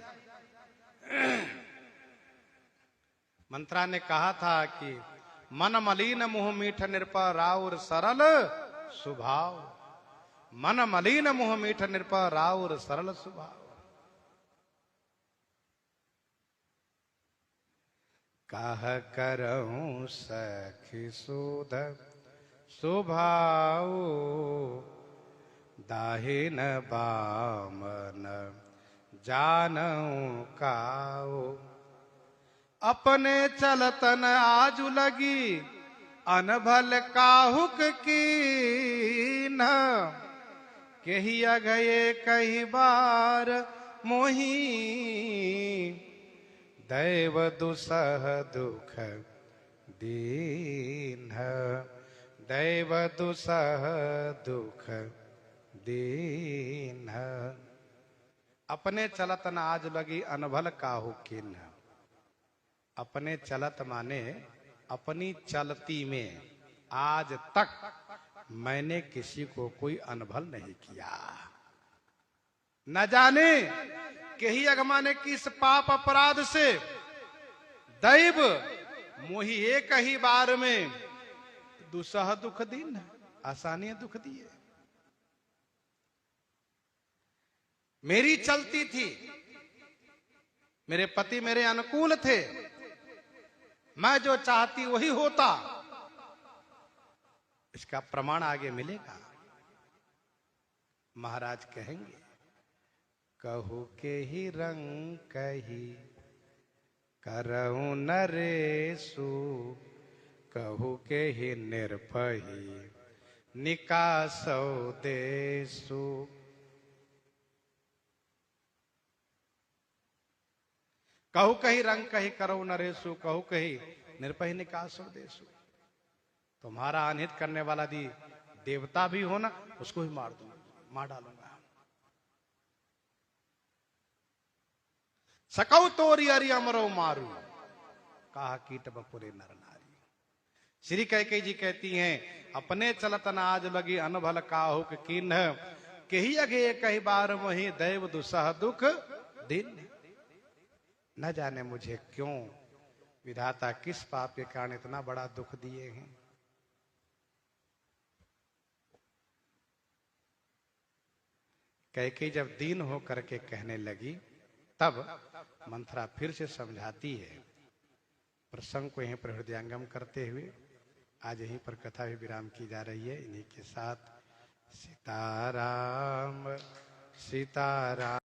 मंत्रा ने कहा था कि मन मलिन मुंह मीठ निरपा राउर सरल स्वभाव, मन मलिन मुंह मीठ निरपा राउर सरल स्वभाव। काह करऊं सखी सुध स्वभाव, दाहिन बामन जानऊं काओ। अपने चलतन आजु लगी अनभल काहुक की न, केही अगये कई बार मोही, दैव दुसह दुख दीन, दैव दुसह दुख दीन। अपने चलत न आज लगी अनभल काहू किन। अपने चलत माने अपनी चलती में आज तक मैंने किसी को कोई अनभल नहीं किया। न जाने कही अगमाने किस पाप अपराध से दैव मोही एक ही बार में दुसह दुख दीन, आसानियां दुख दिए। मेरी चलती थी, मेरे पति मेरे अनुकूल थे, मैं जो चाहती वही होता। इसका प्रमाण आगे मिलेगा। महाराज कहेंगे कहू के ही रंग कही करऊं नरेसु, कहू के ही निर्भही निकासौ देसु। कहू कही रंग कही करऊं नरेसु, कहू कही निर्भही निकासौ देसु। तुम्हारा अनहित करने वाला दी देवता भी हो ना, उसको ही मार दूंगा, मार डालूंगा। सकौ तोरी अरि अमरो मारू, कहा कीट बपुरे नर नारी। श्री कैकेयी जी कहती हैं अपने चलत न आज लगी अनभल काहू कीन, केही अगे कही बार मोहि दैव दुसह दुख दीन। न जाने मुझे क्यों विधाता किस पाप के कारण इतना बड़ा दुख दिए हैं। कैकेयी जब दीन होकर के कहने लगी तब मंथरा फिर से समझाती है। प्रसंग को यहीं पर हृदयंगम करते हुए आज यहीं पर कथा भी विराम की जा रही है। इन्हीं के साथ सीताराम सीताराम।